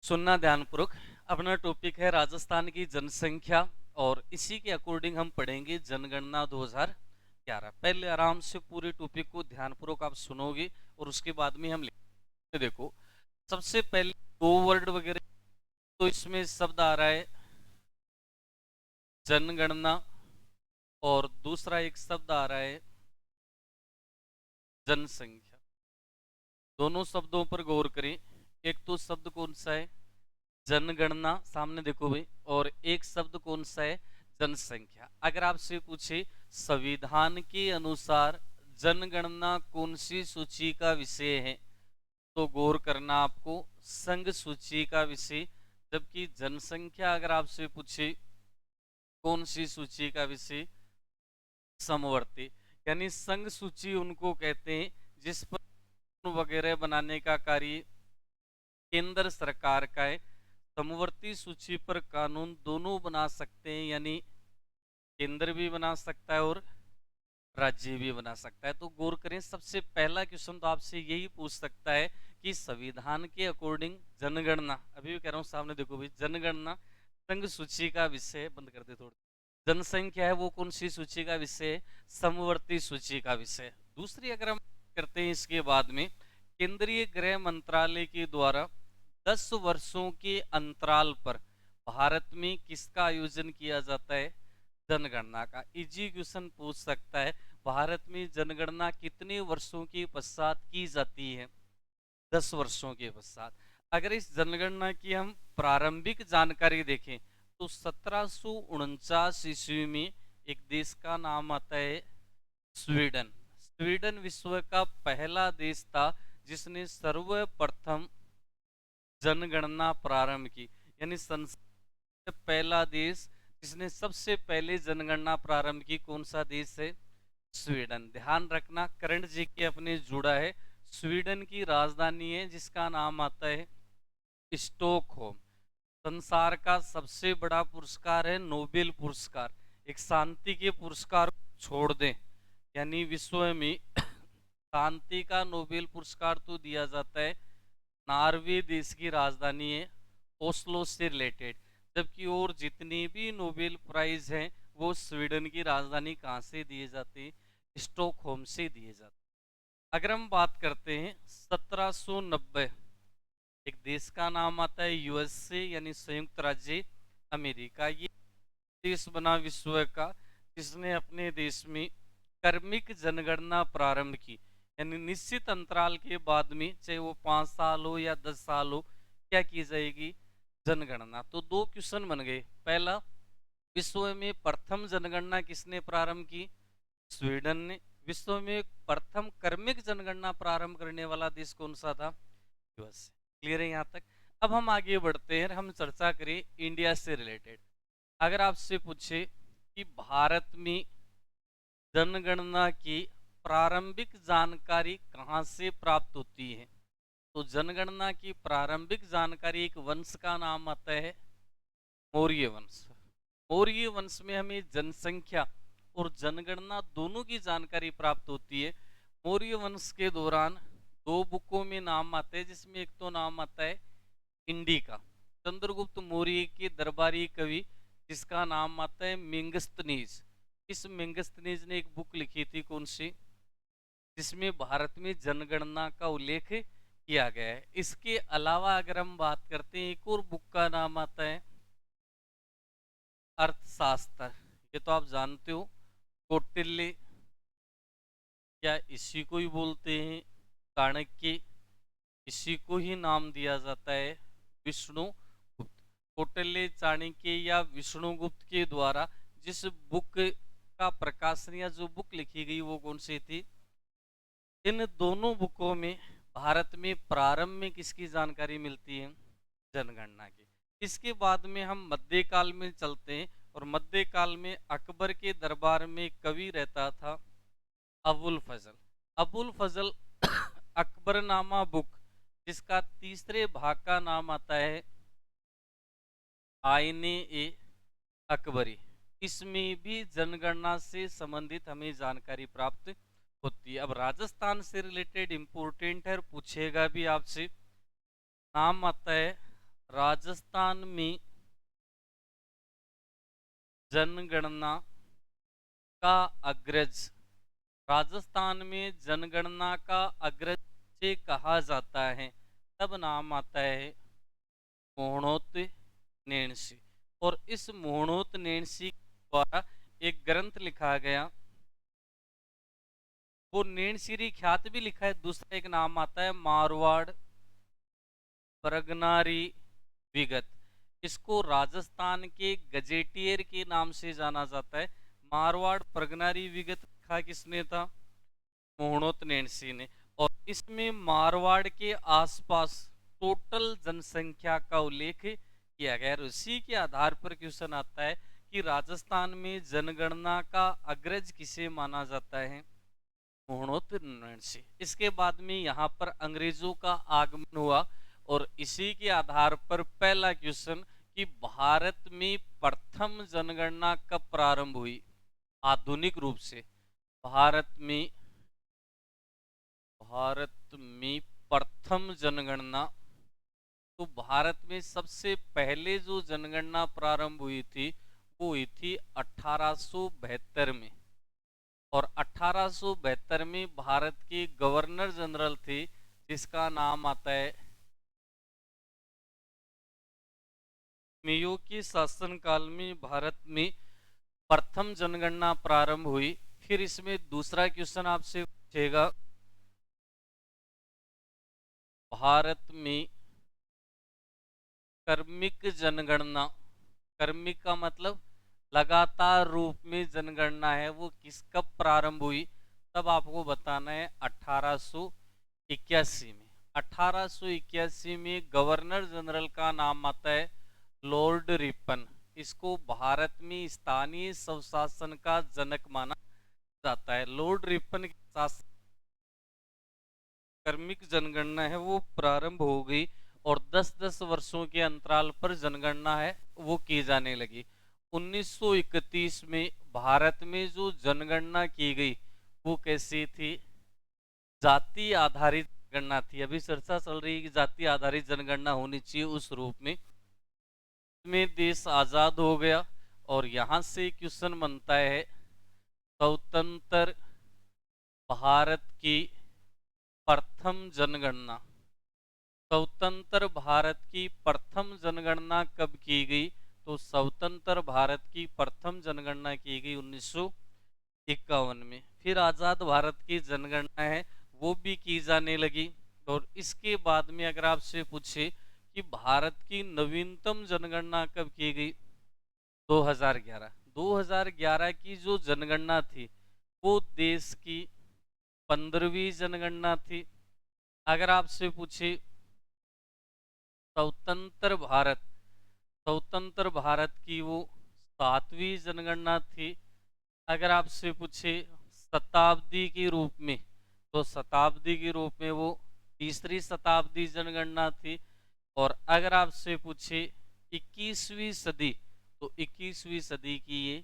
सुनना ध्यानपूर्वक। अपना टॉपिक है राजस्थान की जनसंख्या और इसी के अकॉर्डिंग हम पढ़ेंगे जनगणना 2011। पहले आराम से पूरे टॉपिक को ध्यानपूर्वक आप सुनोगे और उसके बाद में हम लिखेंगे। देखो, सबसे पहले दो वर्ड वगैरह तो इसमें शब्द आ रहा है जनगणना और दूसरा एक शब्द आ रहा है जनसंख्या। दोनों शब्दों पर गौर करें। एक तो शब्द कौन सा है? जनगणना, सामने देखो भाई। और एक शब्द कौन सा है? जनसंख्या। अगर आपसे पूछे संविधान के अनुसार जनगणना कौन सी सूची का विषय है, तो गौर करना आपको संघ सूची का विषय। जबकि जनसंख्या अगर आपसे पूछे कौन सी सूची का विषय, समवर्ती, यानी संघ सूची उनको कहते हैं जिस पर वगैरह बनाने का कार्य केंद्र सरकार का है। समवर्ती सूची पर कानून दोनों बना सकते हैं, यानी केंद्र भी बना सकता है और राज्य भी बना सकता है। तो गौर करें, सबसे पहला क्वेश्चन तो आपसे यही पूछ सकता है कि संविधान के अकॉर्डिंग जनगणना, अभी भी कह रहा हूं सामने देखो भाई, जनगणना संघ सूची का विषय, बंद कर दे थोड़ा। जनसंख्या है वो कौन सी सूची का विषय है? समवर्ती सूची का विषय। दूसरी अगर हम करते हैं इसके बाद में, केंद्रीय गृह मंत्रालय के द्वारा 10 वर्षों के अंतराल पर भारत में किसका आयोजन किया जाता है? जनगणना का। इजी क्वेश्चन पूछ सकता है, भारत में जनगणना कितने वर्षों के पश्चात की जाती है? 10 वर्षों के पश्चात। अगर इस जनगणना की हम प्रारंभिक जानकारी देखें तो 1749 ईस्वी में एक देश का नाम आता है स्वीडन। स्वीडन विश्व का पहला देश था जिसने सर्वप्रथम जनगणना प्रारंभ की, यानी संसार पहला देश जिसने सबसे पहले जनगणना प्रारंभ की कौन सा देश है? स्वीडन। ध्यान रखना, करंट जी के अपने जुड़ा है। स्वीडन की राजधानी है जिसका नाम आता है स्टॉकहोम। संसार का सबसे बड़ा पुरस्कार है नोबेल पुरस्कार। एक शांति के पुरस्कार छोड़ दें, यानी विश्व में शांति का नोबेल पुरस्कार तो दिया जाता है नॉर्वे देश की राजधानी है ओस्लो से रिलेटेड। जबकि और जितनी भी नोबेल प्राइज हैं वो स्वीडन की राजधानी कहाँ से दिए जाते हैं? स्टॉकहोम से दिए जाते हैं। अगर हम बात करते हैं 1790, एक देश का नाम आता है यूएसए, यानी संयुक्त राज्य अमेरिका। ये देश बना विश्व का जिसने अपने देश में क्रमिक जनगणना प्रारंभ की, यानी निश्चित अंतराल के बाद में, चाहे वो 5 साल हो या 10 साल हो, क्या की जाएगी? जनगणना। तो दो क्वेश्चन बन गए। पहला, विश्व में प्रथम जनगणना किसने प्रारंभ की? स्वीडन ने। विश्व में प्रथम क्रमिक जनगणना प्रारंभ करने वाला देश कौन सा था? यूएस। क्लियर है यहाँ तक? अब हम आगे बढ़ते हैं, हम चर्चा करें इंडिया से रिलेटेड। अगर आपसे पूछे कि भारत में जनगणना की प्रारंभिक जानकारी कहाँ से प्राप्त होती है, तो जनगणना की प्रारंभिक जानकारी एक वंश का नाम आता है मौर्य वंश। मौर्य वंश में हमें जनसंख्या और जनगणना दोनों की जानकारी प्राप्त होती है। मौर्य वंश के दौरान दो बुकों में नाम आते हैं, जिसमें एक तो नाम आता है इंडिका, चंद्रगुप्त मौर्य के दरबारी कवि, जिसका नाम आता है मेगस्थनीज। इस मेगस्थनीज ने एक बुक लिखी थी कौन सी, जिसमें भारत में जनगणना का उल्लेख किया गया है। इसके अलावा अगर हम बात करते हैं, एक और बुक का नाम आता है अर्थशास्त्र। ये तो आप जानते हो, कौटिल्य, क्या इसी को ही बोलते हैं चाणक्य, इसी को ही नाम दिया जाता है विष्णुगुप्त। कौटिल्य, चाणक्य या विष्णुगुप्त के द्वारा जिस बुक का प्रकाशन या जो बुक लिखी गई वो कौन सी थी? इन दोनों बुकों में भारत में प्रारंभ में किसकी जानकारी मिलती है? जनगणना की। इसके बाद में हम मध्यकाल में चलते हैं, और मध्यकाल में अकबर के दरबार में कवि रहता था अबुल फजल। अबुल फजल अकबरनामा बुक, जिसका तीसरे भाग का नाम आता है आईने ए अकबरी, इसमें भी जनगणना से संबंधित हमें जानकारी प्राप्त होती है। अब राजस्थान से रिलेटेड इंपोर्टेंट है, पूछेगा भी आपसे। नाम आता है राजस्थान में जनगणना का अग्रज, राजस्थान में जनगणना का अग्रज से कहा जाता है, तब नाम आता है मोहनोत नैणसी। और इस मोहनोत नैणसी द्वारा एक ग्रंथ लिखा गया, वो नैणसीरी ख्यात भी लिखा है। दूसरा एक नाम आता है मारवाड़ प्रगनारी विगत। इसको राजस्थान के गजेटियर के नाम से जाना जाता है। मारवाड़ प्रगनारी विगत लिखा किसने था? मोहनोत नैणसी ने। और इसमें मारवाड़ के आसपास टोटल जनसंख्या का उल्लेख किया गया है। उसी के आधार पर क्वेश्चन आता है कि राजस्थान में जनगणना का अग्रज किसे माना जाता है? मोहनोत नैणसी। इसके बाद में यहाँ पर अंग्रेजों का आगमन हुआ और इसी के आधार पर पहला क्वेश्चन कि भारत में प्रथम जनगणना कब प्रारंभ हुई आधुनिक रूप से? भारत में प्रथम जनगणना, तो भारत में सबसे पहले जो जनगणना प्रारंभ हुई थी वो हुई थी 1872 में। और 1872 में भारत के गवर्नर जनरल थे जिसका नाम आता है, मेयो के शासनकाल में भारत में प्रथम जनगणना प्रारंभ हुई। फिर इसमें दूसरा क्वेश्चन आपसे पूछेगा, भारत में क्रमिक जनगणना, क्रमिक का मतलब लगातार रूप में जनगणना है, वो कब प्रारंभ हुई? तब आपको बताना है 1881 में। 1881 में गवर्नर जनरल का नाम आता है लॉर्ड रिपन। इसको भारत में स्थानीय स्वशासन का जनक माना जाता है। लॉर्ड रिपन के शासन क्रमिक जनगणना है वो प्रारंभ हो गई और 10-10 वर्षों के अंतराल पर जनगणना है वो की जाने लगी। 1931 में भारत में जो जनगणना की गई वो कैसी थी? जाति आधारित गणना थी। अभी चर्चा चल रही है कि जाति आधारित जनगणना होनी चाहिए उस रूप में। देश आजाद हो गया और यहां से क्वेश्चन बनता है, स्वतंत्र भारत की प्रथम जनगणना, स्वतंत्र भारत की प्रथम जनगणना कब की गई? तो स्वतंत्र भारत की प्रथम जनगणना की गई 1951 में। फिर आजाद भारत की जनगणना है वो भी की जाने लगी। और इसके बाद में अगर आपसे पूछे कि भारत की नवीनतम जनगणना कब की गई? 2011। 2011 की जो जनगणना थी वो देश की 15वीं जनगणना थी। अगर आपसे पूछे स्वतंत्र भारत की वो 7वीं जनगणना थी। अगर आपसे पूछे शताब्दी के रूप में, तो शताब्दी के रूप में वो तीसरी शताब्दी जनगणना थी। और अगर आपसे पूछे 21वीं सदी, तो 21वीं सदी की ये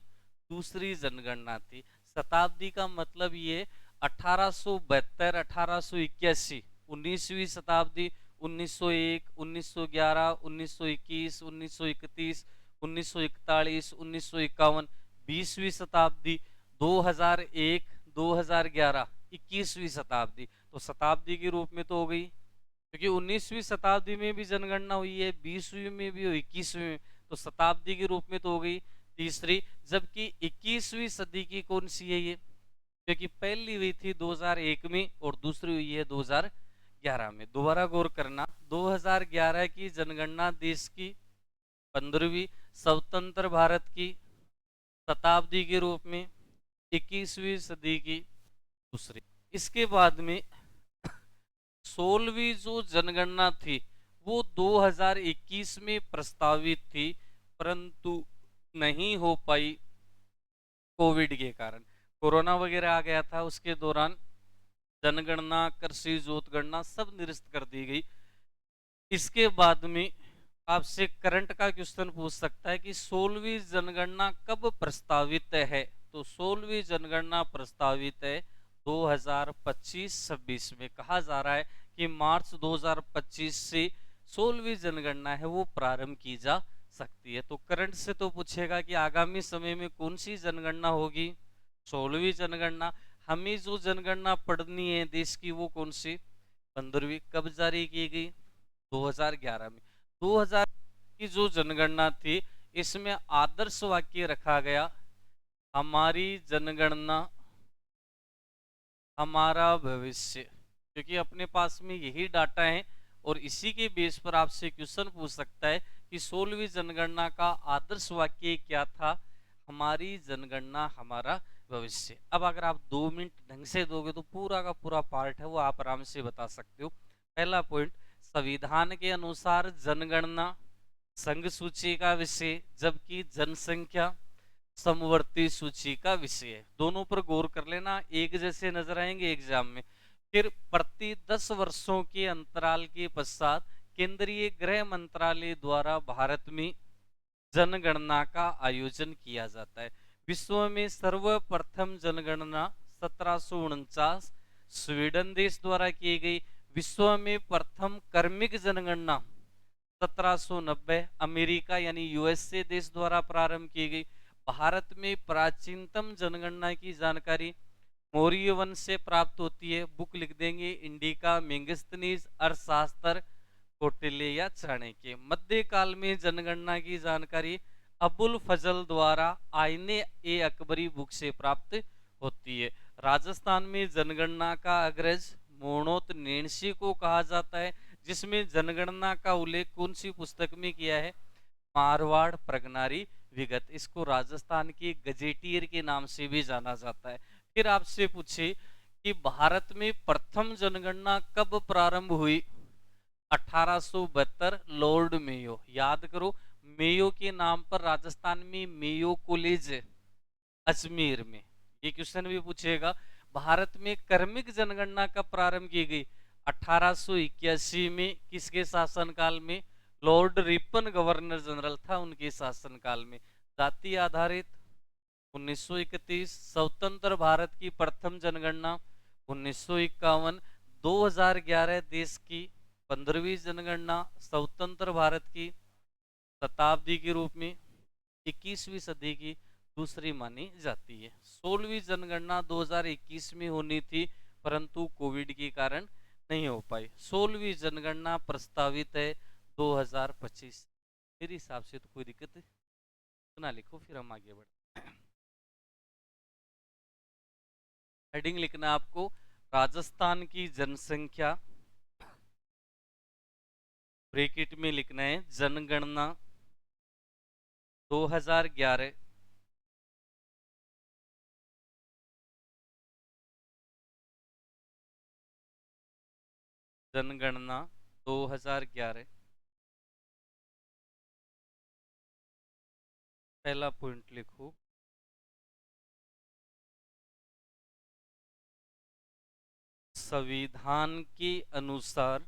दूसरी जनगणना थी। शताब्दी का मतलब ये 1872, 1881, 19वीं शताब्दी 1901, 1911, 1921, 1931, 1941, 1951, 20वीं शताब्दी 2001, 2011, 21वीं शताब्दी। तो शताब्दी के रूप में तो हो गई, क्योंकि 19वीं शताब्दी में भी जनगणना हुई है, 20वीं में भी, 21वीं में, तो शताब्दी के रूप में तो हो गई तीसरी। जबकि 21वीं सदी की कौन सी है ये? क्योंकि पहली हुई थी 2001 में और दूसरी हुई है 2011 में। दोबारा गौर करना, 2011 की जनगणना देश की 15वीं, स्वतंत्र भारत की शताब्दी के रूप में, 21वीं सदी की दूसरी। इसके बाद में 16वीं जो जनगणना थी वो 2021 में प्रस्तावित थी, परंतु नहीं हो पाई कोविड के कारण। कोरोना वगैरह आ गया था, उसके दौरान जनगणना, कृषि जोतगणना सब निरस्त कर दी गई। इसके बाद में आपसे करंट का क्वेश्चन पूछ सकता है कि 16वीं जनगणना कब प्रस्तावित है? तो 16वीं जनगणना प्रस्तावित है 2025-26 में। कहा जा रहा है कि मार्च 2025 से 16वीं जनगणना है वो प्रारंभ की जा सकती है। तो करंट से तो पूछेगा कि आगामी समय में कौन सी जनगणना होगी, 16वीं जनगणना। हमें जो जनगणना पढ़नी है देश की वो कौन सी, 15वीं। कब जारी की गई, 2011 में। 2000 की जो जनगणना थी इसमें आदर्श वाक्य रखा गया, हमारी जनगणना हमारा भविष्य, क्योंकि अपने पास में यही डाटा है और इसी के बेस पर आपसे क्वेश्चन पूछ सकता है कि 16वीं जनगणना का आदर्श वाक्य क्या था, हमारी जनगणना हमारा भविष्य। अब अगर आप 2 मिनट ढंग से दोगे तो पूरा का पूरा पार्ट है वो आप आराम से बता सकते हो। पहला पॉइंट, संविधान के अनुसार जनगणना संघ सूची का विषय, जबकि जनसंख्या समवर्ती सूची का विषय है। दोनों पर गौर कर लेना, एक जैसे नजर आएंगे एग्जाम में। फिर प्रति 10 वर्षों के अंतराल के पश्चात केंद्रीय गृह मंत्रालय द्वारा भारत में जनगणना का आयोजन किया जाता है। विश्व में सर्वप्रथम जनगणना 1749 स्वीडन देश द्वारा की गई। विश्व में प्रथम क्रमिक जनगणना 1790 अमेरिका यानी यूएसए देश द्वारा प्रारंभ की गई। भारत में प्राचीनतम जनगणना की जानकारी मौर्य वंश से प्राप्त होती है। बुक लिख देंगे, इंडिका, मेगस्थनीज, अर्थशास्त्र, कौटिल्य या चाणक्य। मध्यकाल में जनगणना की जानकारी अबुल फजल द्वारा आईने ए अकबरी बुक से प्राप्त होती है। राजस्थान में जनगणना का अग्रज मोणोत नेणसी को कहा जाता है, जिसमें जनगणना का उल्लेख कौन सी पुस्तक में किया है, मारवाड़ प्रगनारी विगत। इसको राजस्थान के गजेटियर के नाम से भी जाना जाता है। फिर आपसे पूछे कि भारत में प्रथम जनगणना कब प्रारंभ हुई, 1872 लॉर्ड मेयो। याद करो, मेयो के नाम पर राजस्थान में मेयो कॉलेज है अजमेर में, ये क्वेश्चन भी पूछेगा। भारत में क्रमिक जनगणना कब प्रारंभ की गई, 1881 में। किसके शासनकाल में, लॉर्ड रिपन गवर्नर जनरल था, उनके शासनकाल में। जाति आधारित 1931। स्वतंत्र भारत की प्रथम जनगणना 1951। 2011 देश की 15वीं जनगणना स्वतंत्र भारत की शताब्दी के रूप में 21वीं सदी की दूसरी मानी जाती है। 16वीं जनगणना 2021 में होनी थी, परंतु कोविड के कारण नहीं हो पाई। 16वीं जनगणना प्रस्तावित है 2025। मेरे हिसाब से तो कोई दिक्कत ना लिखो, फिर हम आगे बढ़ते। हेडिंग लिखना आपको, राजस्थान की जनसंख्या, ब्रैकेट में लिखना है जनगणना 2011। जनगणना 2011। पहला पॉइंट लिखो, संविधान के अनुसार,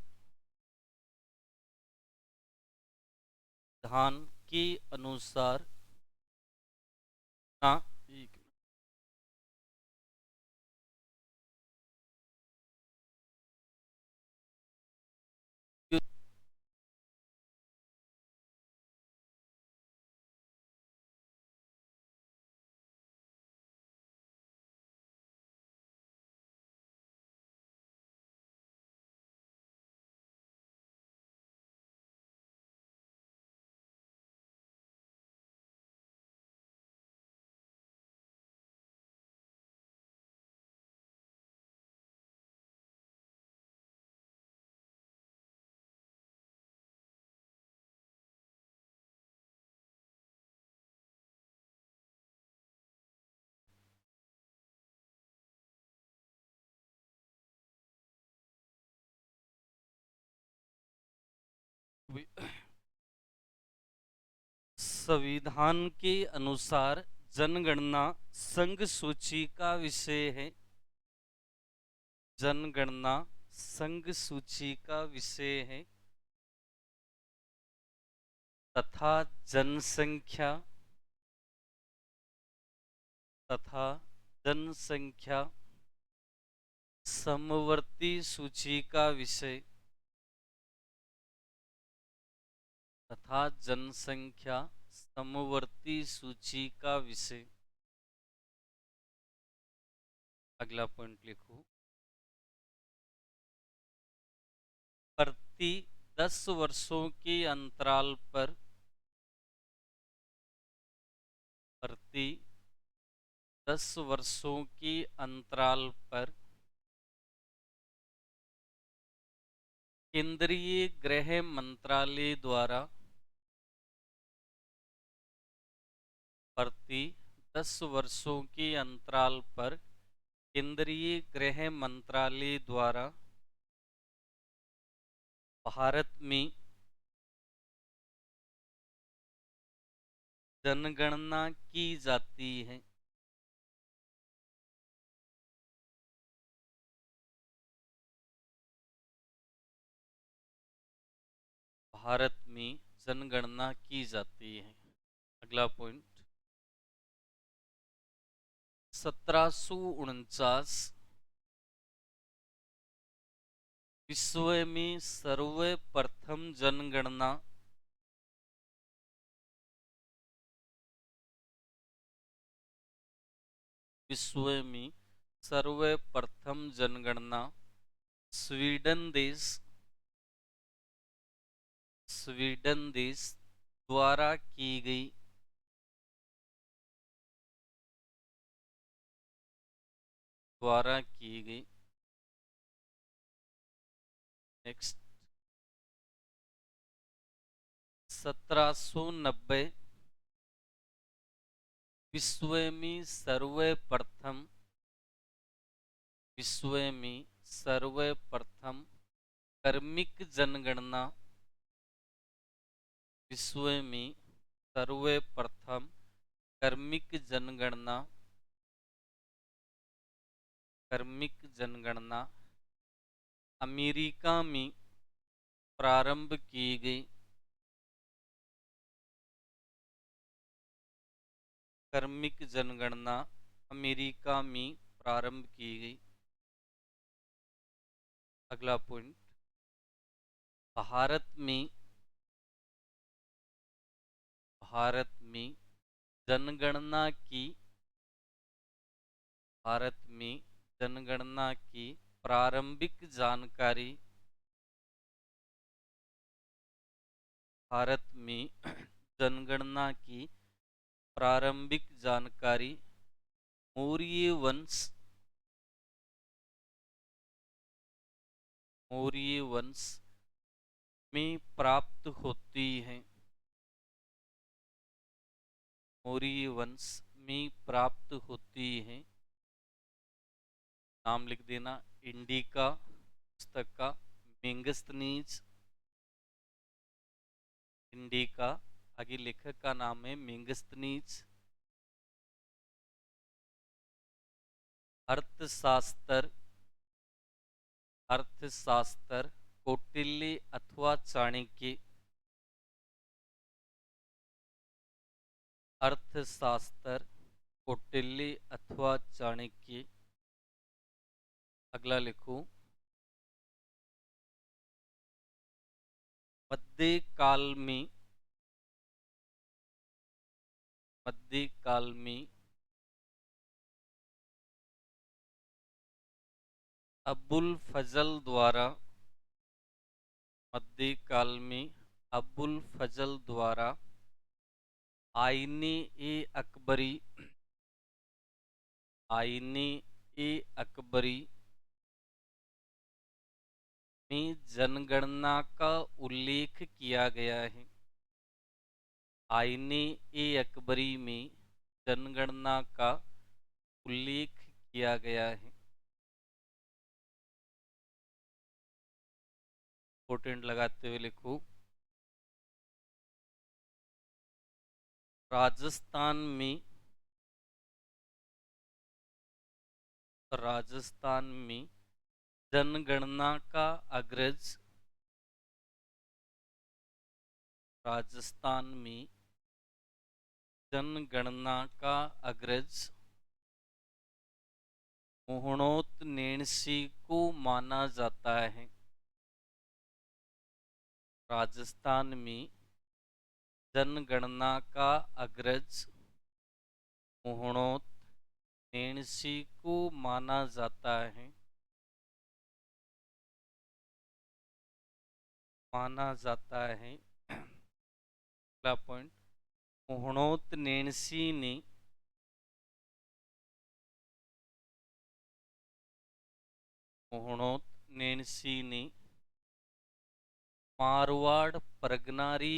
संविधान के अनुसार ना, संविधान के अनुसार जनगणना संघ सूची का विषय है। जनगणना संघ सूची का विषय है तथा जनसंख्या तथा जनसंख्या समवर्ती सूची का विषय तथा जनसंख्या समवर्ती सूची का विषय। अगला पॉइंट लिखो, प्रति 10 वर्षों के अंतराल पर, प्रति 10 वर्षों के अंतराल पर केंद्रीय गृह मंत्रालय द्वारा, प्रति 10 वर्षों के अंतराल पर केंद्रीय गृह मंत्रालय द्वारा भारत में जनगणना की जाती है। भारत में जनगणना की जाती है। अगला पॉइंट, 1749 विश्व में सर्वप्रथम जनगणना, विश्व में सर्वप्रथम जनगणना स्वीडन देश, स्वीडन देश द्वारा की गई, द्वारा की गई। नेक्स्ट, 1790 विश्व में सर्वप्रथम, विश्व में सर्वप्रथम कर्मिक जनगणना, विश्व में सर्वप्रथम कर्मिक जनगणना, कर्मिक जनगणना अमेरिका में प्रारंभ की गई, कर्मिक जनगणना अमेरिका में प्रारंभ की गई। अगला पॉइंट, भारत में, भारत में जनगणना की, भारत में जनगणना की प्रारंभिक जानकारी, भारत में जनगणना की प्रारंभिक जानकारी मौर्य वंश, मौर्य वंश में प्राप्त होती है, मौर्य वंश में प्राप्त होती है। नाम लिख देना इंडिका पुस्तक का, मेंगस्थनीज, इंडिका, आगे लेखक का नाम है मेंगस्थनीज। अर्थशास्त्र, अर्थशास्त्र कौटिल्य अथवा चाणक्य, अर्थशास्त्र कौटिल्य अथवा चाणक्य। अगला लिखो, मध्यकाल में, मध्यकाल में अबुल फजल द्वारा, मध्यकाल में अबुल फजल द्वारा आईने ए अकबरी, आईने ए अकबरी में जनगणना का उल्लेख किया गया है। आईने ए अकबरी में जनगणना का उल्लेख किया गया है। इंपोर्टेंट लगाते हुए लिखो, राजस्थान में, राजस्थान में जनगणना का अग्रज, राजस्थान में जनगणना का अग्रज मोहनोत नेणसी को माना जाता है। राजस्थान में जनगणना का अग्रज मुहूर्त नेणसी को माना जाता है। अगला पॉइंट, मुहूर्त नेणसी ने मारवाड़ परगनारी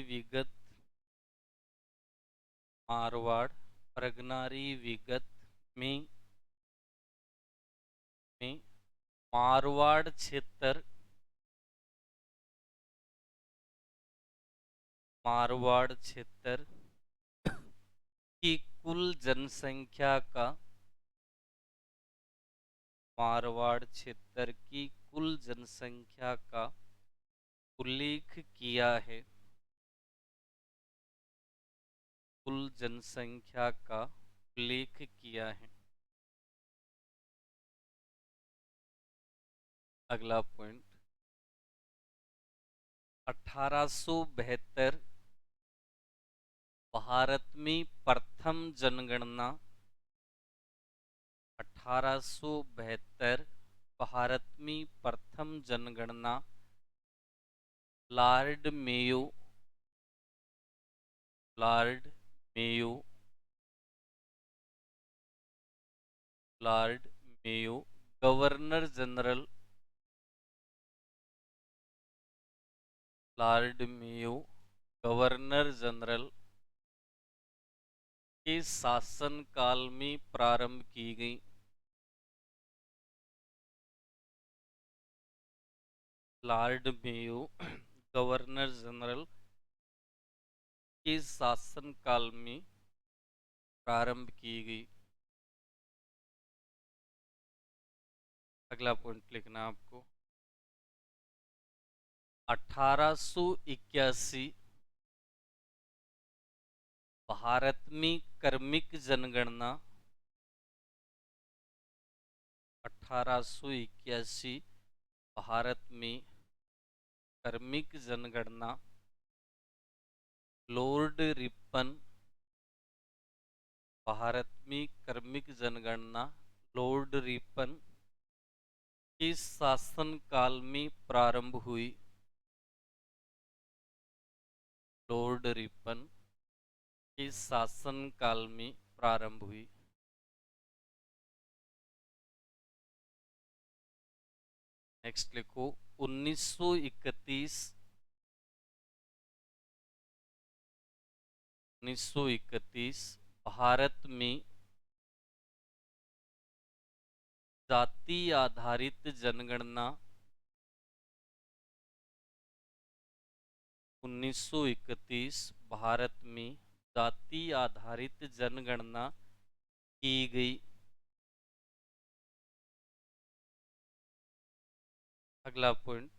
विगत मारवाड़ परगनारी विगत में मारवाड़ क्षेत्र की कुल जनसंख्या का उल्लेख किया है। अगला पॉइंट, 1872 भारत में प्रथम जनगणना 1872 भारत में प्रथम जनगणना लॉर्ड मेयो गवर्नर जनरल के शासनकाल में प्रारंभ की गई। लॉर्ड मेयो गवर्नर जनरल के शासनकाल में प्रारंभ की गई। अगला पॉइंट लिखना आपको, 1881 भारत में क्रमिक जनगणना 1881 भारत में क्रमिक जनगणना लॉर्ड रिपन के शासनकाल में प्रारंभ हुई। नेक्स्ट लिखो, 1931 भारत में जाति आधारित जनगणना 1931 भारत में जाति आधारित जनगणना की गई। अगला पॉइंट,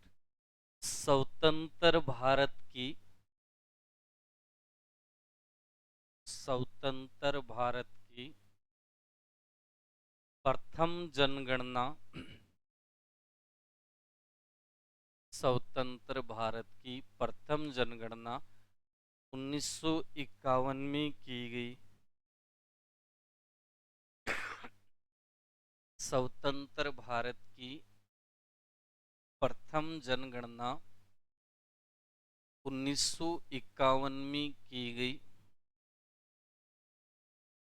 स्वतंत्र भारत की प्रथम जनगणना 1951 में की गई। स्वतंत्र भारत की प्रथम जनगणना 1951 में की गई।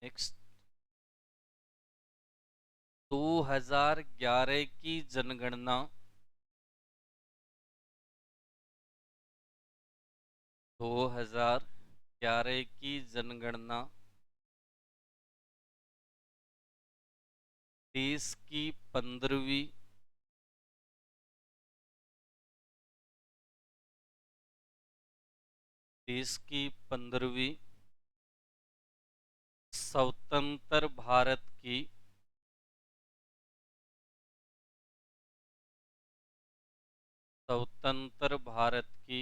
नेक्स्ट, 2011 की जनगणना 2011 की जनगणना देश की 15वीं स्वतंत्र भारत की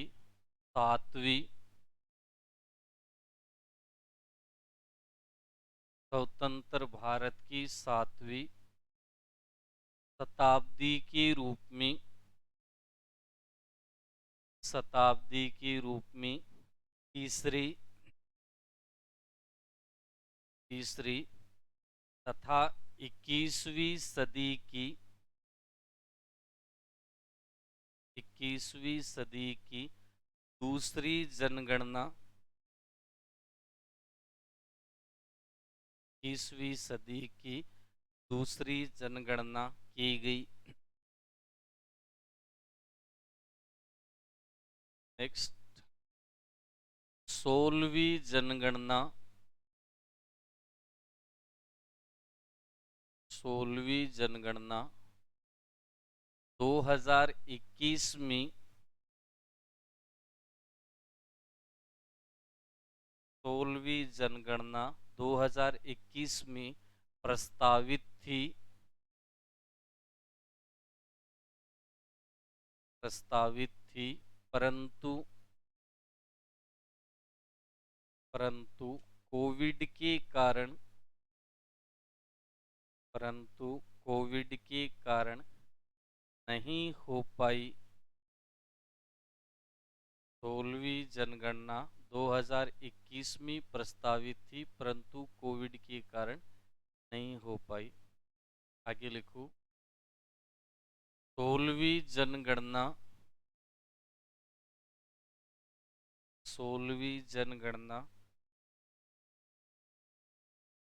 7वीं स्वतंत्र भारत की 7वीं शताब्दी के रूप में तीसरी तथा 21वीं सदी की दूसरी जनगणना 21वीं सदी की दूसरी जनगणना की गई। नेक्स्ट 16वीं जनगणना 2021 में 16वीं जनगणना 2021 में प्रस्तावित थी परंतु कोविड के कारण नहीं हो पाई। 16वीं जनगणना 2021 में प्रस्तावित थी परंतु कोविड के कारण नहीं हो पाई। आगे लिखो 16वीं जनगणना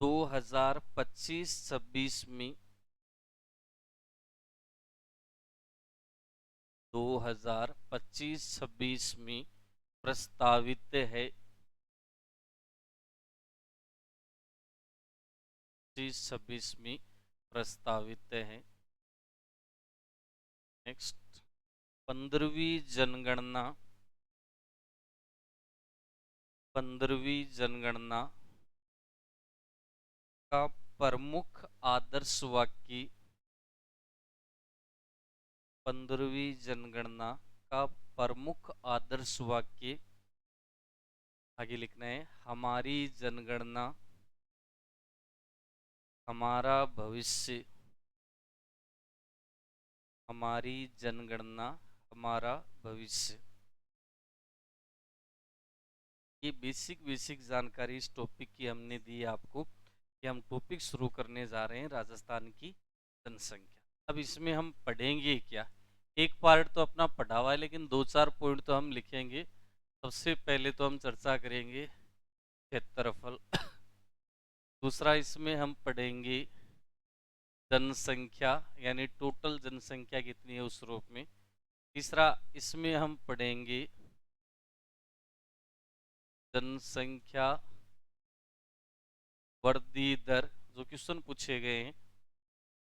2025-26 में 2025-26 में प्रस्तावित है। 26 में प्रस्तावित है। नेक्स्ट 15वीं जनगणना का प्रमुख आदर्श वाक्य 15वीं जनगणना का प्रमुख आदर्श वाक्य आगे लिखना है हमारी जनगणना हमारा भविष्य। हमारी जनगणना हमारा भविष्य। ये बेसिक जानकारी इस टॉपिक की हमने दी है आपको कि हम टॉपिक शुरू करने जा रहे हैं राजस्थान की जनसंख्या। अब इसमें हम पढ़ेंगे क्या, एक पार्ट तो अपना पढ़ा हुआ है लेकिन 2-4 पॉइंट तो हम लिखेंगे। सबसे पहले तो हम चर्चा करेंगे क्षेत्रफल। दूसरा इसमें हम पढ़ेंगे जनसंख्या यानी टोटल जनसंख्या कितनी है उस रूप में। तीसरा इसमें हम पढ़ेंगे जनसंख्या वृद्धि दर, जो क्वेश्चन पूछे गए हैं।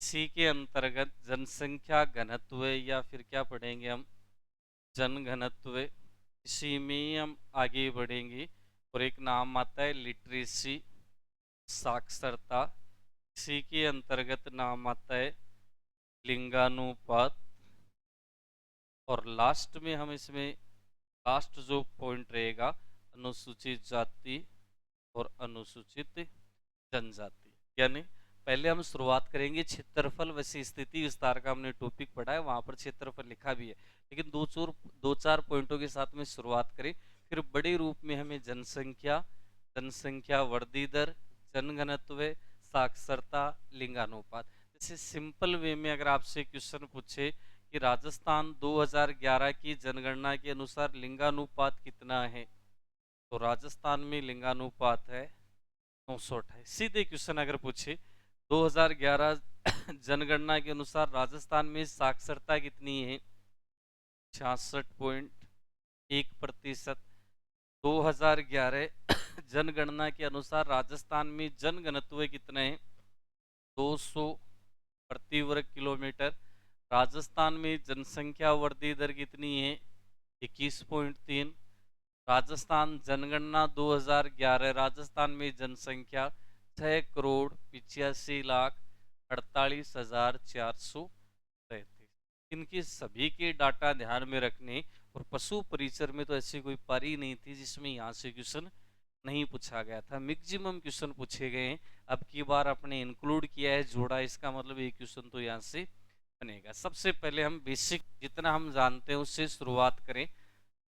इसी के अंतर्गत जनसंख्या घनत्व या फिर क्या पढ़ेंगे हम जनघनत्व। इसी में हम आगे बढ़ेंगे और एक नाम आता है लिटरेसी साक्षरता। इसी के अंतर्गत नाम आता है लिंगानुपात। और लास्ट में हम इसमें लास्ट जो पॉइंट रहेगा अनुसूचित जाति और अनुसूचित जनजाति। यानी पहले हम शुरुआत करेंगे क्षेत्रफल वैसे स्थिति विस्तार का हमने टॉपिक पढ़ा है, वहां पर क्षेत्रफल लिखा भी है, लेकिन 2-4 पॉइंटों के साथ में शुरुआत करें। फिर बड़े रूप में हमें जनसंख्या वृद्धि दर, जनघनत्व, साक्षरता, लिंगानुपात। जैसे सिंपल वे में अगर आपसे क्वेश्चन पूछे कि राजस्थान 2011 की जनगणना के अनुसार लिंगानुपात कितना है, तो राजस्थान में लिंगानुपात है 928। सीधे क्वेश्चन अगर पूछे 2011 जनगणना के अनुसार राजस्थान में साक्षरता कितनी है 66.1%। 2011 जनगणना के अनुसार राजस्थान में जनघनत्व कितना है 200 प्रति वर्ग किलोमीटर। राजस्थान में जनसंख्या वृद्धि दर कितनी है 21.3। राजस्थान जनगणना 2011 राजस्थान में जनसंख्या 6,85,48,433। इनके सभी के डाटा ध्यान में रखने और पशु परिचर में तो ऐसी कोई पारी नहीं थी जिसमें यहाँ से क्वेश्चन नहीं पूछा गया था, मैक्सिमम क्वेश्चन पूछे गए हैं। अब की बार अपने इंक्लूड किया है, जोड़ा, इसका मतलब ये क्वेश्चन तो यहाँ से बनेगा। सबसे पहले हम बेसिक जितना हम जानते हैं उससे शुरुआत करें,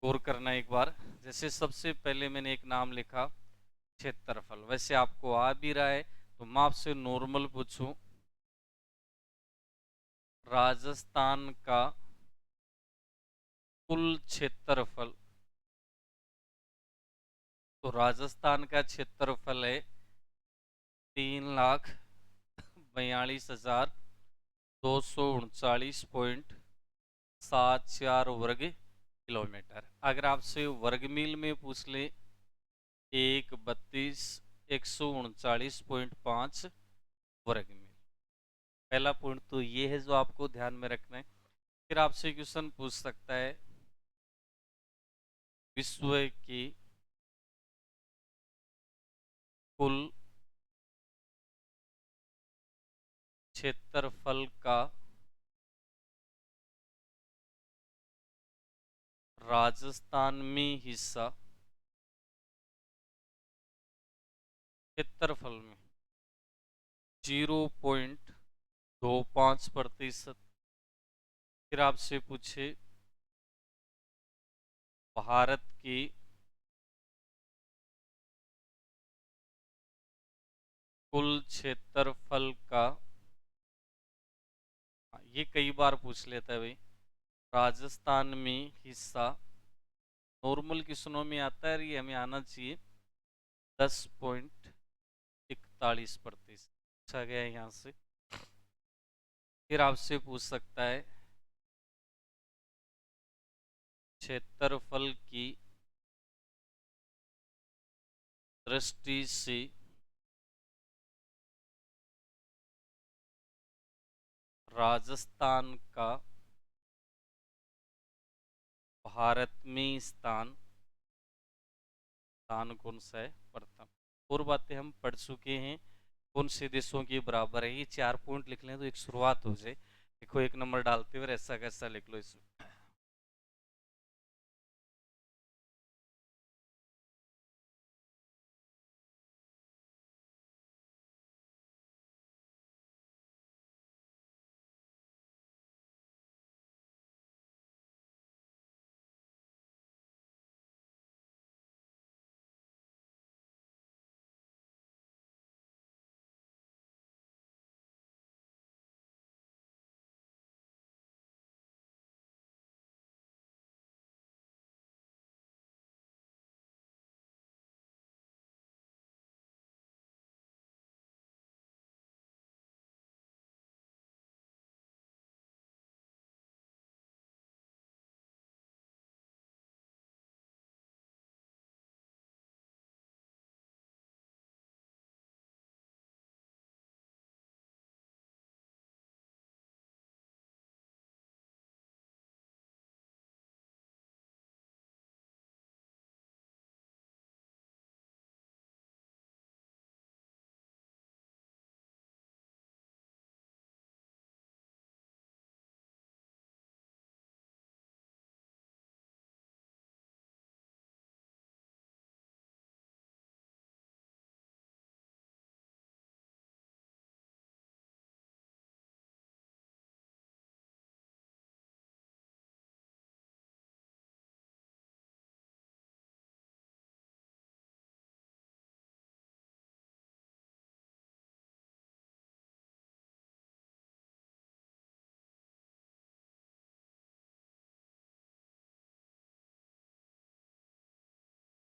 गौर करना एक बार। जैसे सबसे पहले मैंने एक नाम लिखा क्षेत्रफल, वैसे आपको आ भी रहा है तो मैं आपसे नॉर्मल पूछूं, राजस्थान का कुल क्षेत्रफल, तो राजस्थान का क्षेत्रफल है 3,42,239.74 वर्ग किलोमीटर। अगर आपसे वर्गमील में पूछ ले, 132,139.5 वर्ग मील। पहला पॉइंट तो ये है जो आपको ध्यान में रखना है। फिर आपसे क्वेश्चन पूछ सकता है, विश्व की कुल क्षेत्रफल का राजस्थान में हिस्सा क्षेत्रफल में 0.25%। फिर आपसे पूछे, भारत की कुल क्षेत्रफल का, ये कई बार पूछ लेता है भाई, राजस्थान में हिस्सा, नॉर्मल क्वेश्चनों में आता है, ये हमें आना चाहिए 10.41%। पूछा गया है यहाँ से। फिर आपसे पूछ सकता है, क्षेत्रफल की दृष्टि से राजस्थान का भारत में स्थान कौन सा है, प्रथम। और बातें हम पढ़ चुके हैं, कौन से देशों के बराबर है। ये 4 पॉइंट लिख लें तो एक शुरुआत हो जाए। देखो, एक नंबर डालते हुए ऐसा कैसा लिख लो इसमें।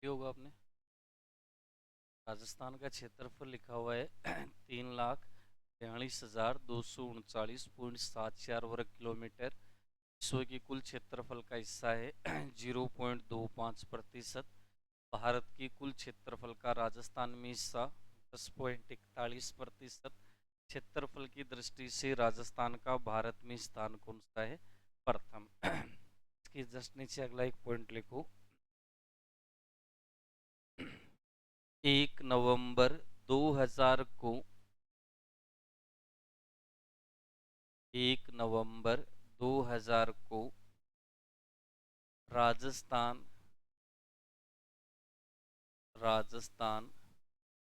ये होगा आपने, राजस्थान का क्षेत्रफल लिखा हुआ है 3,42,239.74 वर्ग किलोमीटर। विश्व की कुल क्षेत्रफल का हिस्सा है 0.25%। भारत की कुल क्षेत्रफल का राजस्थान में हिस्सा 10.41%। क्षेत्रफल की दृष्टि से राजस्थान का भारत में स्थान कौन सा है, प्रथम। इसके जस्ट नीचे अगला एक पॉइंट लिखो, 1 नवंबर 2000 को 1 नवंबर 2000 को राजस्थान राजस्थान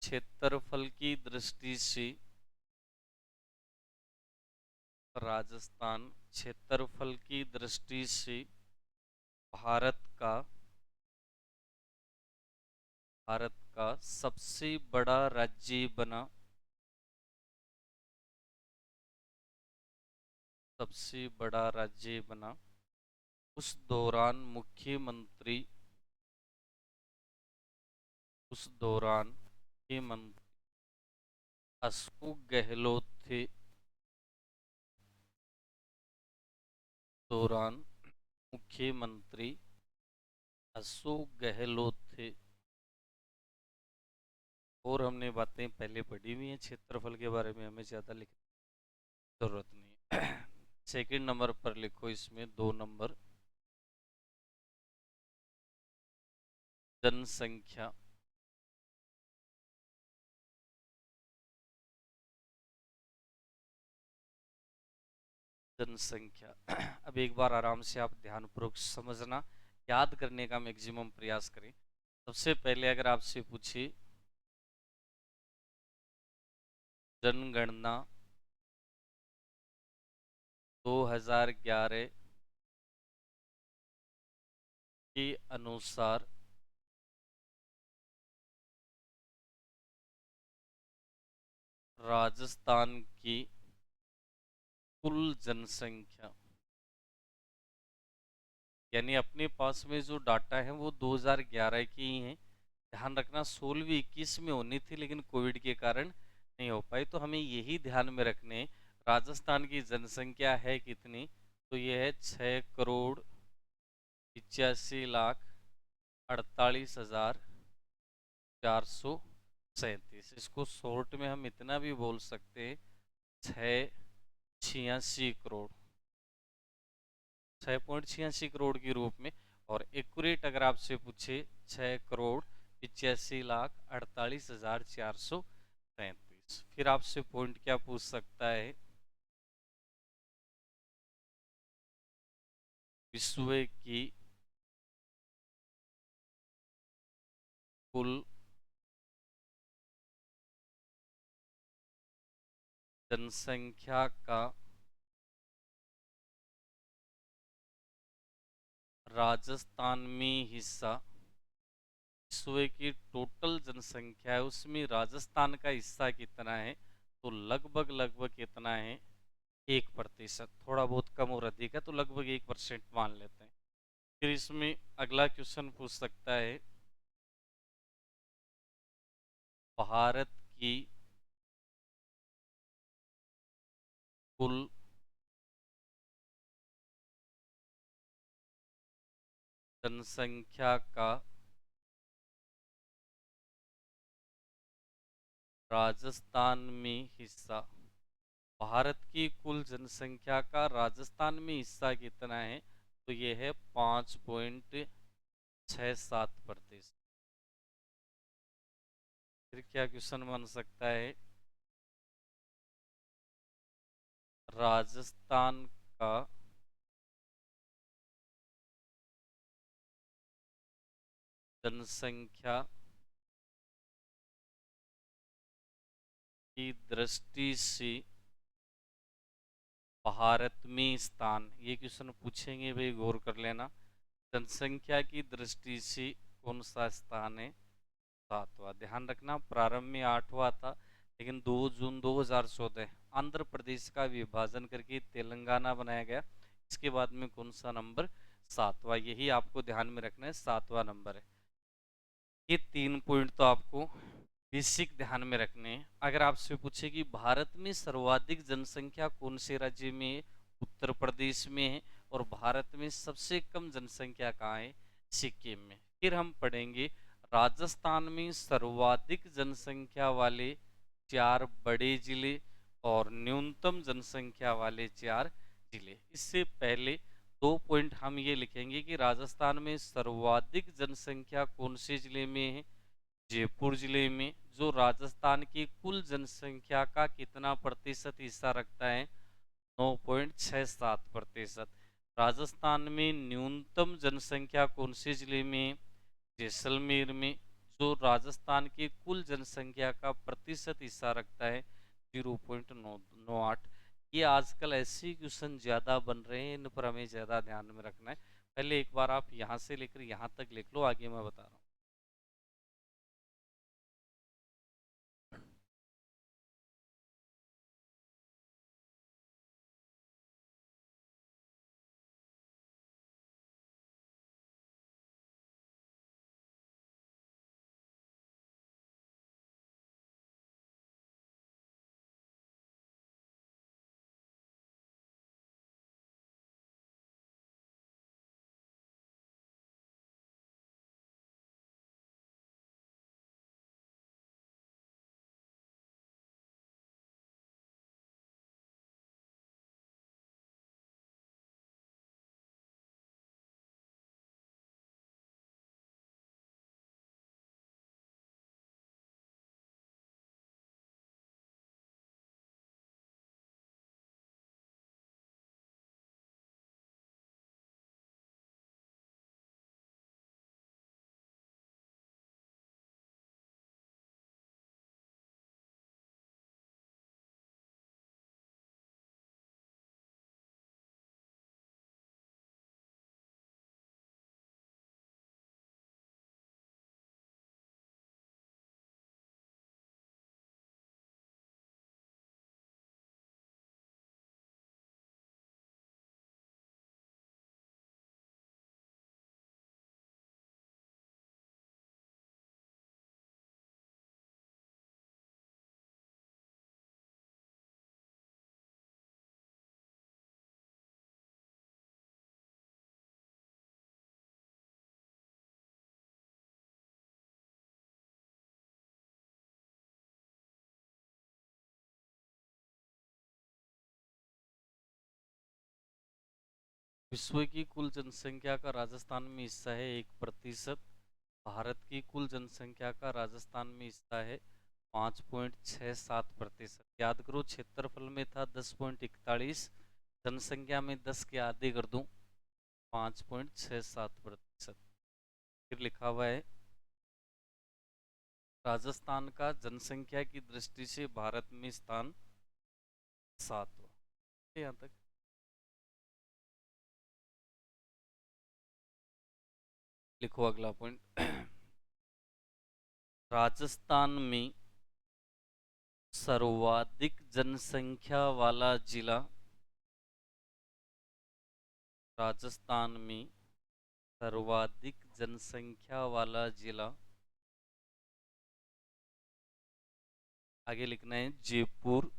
क्षेत्रफल की दृष्टि से राजस्थान क्षेत्रफल की दृष्टि से भारत का सबसे बड़ा राज्य बना। सबसे बड़ा राज्य बना। उस दौरान मुख्यमंत्री अशोक गहलोत थे। दौरान मुख्यमंत्री अशोक गहलोत थे। और हमने बातें पहले पढ़ी हुई हैं क्षेत्रफल के बारे में, हमें ज्यादा लिखने की जरूरत नहीं है। सेकंड नंबर पर लिखो, इसमें 2 नंबर जनसंख्या। जनसंख्या अब एक बार आराम से आप ध्यानपूर्वक समझना, याद करने का मैक्सिमम प्रयास करें। सबसे पहले अगर आपसे पूछे जनगणना 2011 के अनुसार राजस्थान की कुल जनसंख्या, यानी अपने पास में जो डाटा है वो 2011 की ही है। ध्यान रखना 16वीं-21 में होनी थी, लेकिन कोविड के कारण नहीं हो पाई, तो हमें यही ध्यान में रखने। राजस्थान की जनसंख्या है कितनी, तो ये है 6,85,48,437। इसको शॉर्ट में हम इतना भी बोल सकते हैं, 686 करोड़, 6.86 करोड़ के रूप में। और एक्यूरेट अगर आपसे पूछे 6,85,48,437। फिर आपसे पॉइंट क्या पूछ सकता है, विश्व की कुल जनसंख्या का राजस्थान में हिस्सा। विश्व की टोटल जनसंख्या है उसमें राजस्थान का हिस्सा कितना है, तो लगभग कितना है, 1%। थोड़ा बहुत कम और अधिक है तो लगभग 1% मान लेते हैं। फिर इसमें अगला क्वेश्चन पूछ सकता है, भारत की कुल जनसंख्या का राजस्थान में हिस्सा। भारत की कुल जनसंख्या का राजस्थान में हिस्सा कितना है, तो ये है 5.67%। फिर क्या क्वेश्चन बन सकता है, राजस्थान का जनसंख्या की दृष्टि से भारत में स्थान। ये क्वेश्चन पूछेंगे भाई, गौर कर लेना। जनसंख्या की दृष्टि से कौन सा स्थान है, 7वां। ध्यान रखना प्रारंभ में 8वां था, लेकिन 2 जून 2014 आंध्र प्रदेश का विभाजन करके तेलंगाना बनाया गया। इसके बाद में कौन सा नंबर, 7वां। यही आपको ध्यान में रखना है, 7वां नंबर है। ये 3 पॉइंट तो आपको बेसिक ध्यान में रखने हैं। अगर आपसे पूछे कि भारत में सर्वाधिक जनसंख्या कौन से राज्य में है, उत्तर प्रदेश में है। और भारत में सबसे कम जनसंख्या कहाँ है, सिक्किम में। फिर हम पढ़ेंगे राजस्थान में सर्वाधिक जनसंख्या वाले 4 बड़े जिले और न्यूनतम जनसंख्या वाले 4 जिले। इससे पहले 2 पॉइंट हम ये लिखेंगे कि राजस्थान में सर्वाधिक जनसंख्या कौन से जिले में है, जयपुर जिले में, जो राजस्थान की कुल जनसंख्या का कितना प्रतिशत हिस्सा रखता है, 9.67%। राजस्थान में न्यूनतम जनसंख्या कौन से जिले में, जैसलमेर में, जो राजस्थान की कुल जनसंख्या का प्रतिशत हिस्सा रखता है 0.998। ये आजकल ऐसे क्वेश्चन ज्यादा बन रहे हैं, इन पर हमें ज्यादा ध्यान में रखना है। पहले एक बार आप यहाँ से लेकर यहाँ तक लिख लो, आगे मैं बता रहा हूँ। विश्व की कुल जनसंख्या का राजस्थान में हिस्सा है 1%। भारत की कुल जनसंख्या का राजस्थान में हिस्सा है 5.67%। याद करो, क्षेत्रफल में था 10.41, जनसंख्या में 10 के आधे कर दूं 5.67%। फिर लिखा हुआ है राजस्थान का जनसंख्या की दृष्टि से भारत में स्थान 7वां। यहाँ तक लिखो अगला पॉइंट। राजस्थान में सर्वाधिक जनसंख्या वाला जिला, राजस्थान में सर्वाधिक जनसंख्या वाला जिला, आगे लिखना है जयपुर।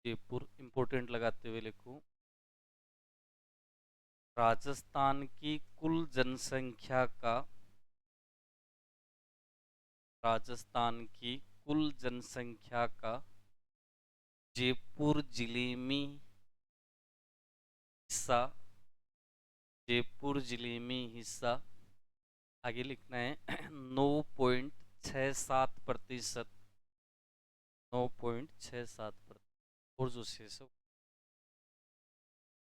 जयपुर इंपोर्टेंट लगाते हुए लिखो। राजस्थान की कुल जनसंख्या का, राजस्थान की कुल जनसंख्या का जयपुर जिले में हिस्सा, जयपुर जिले में हिस्सा, आगे लिखना है 9.67%। 9.67%। और जो शेष है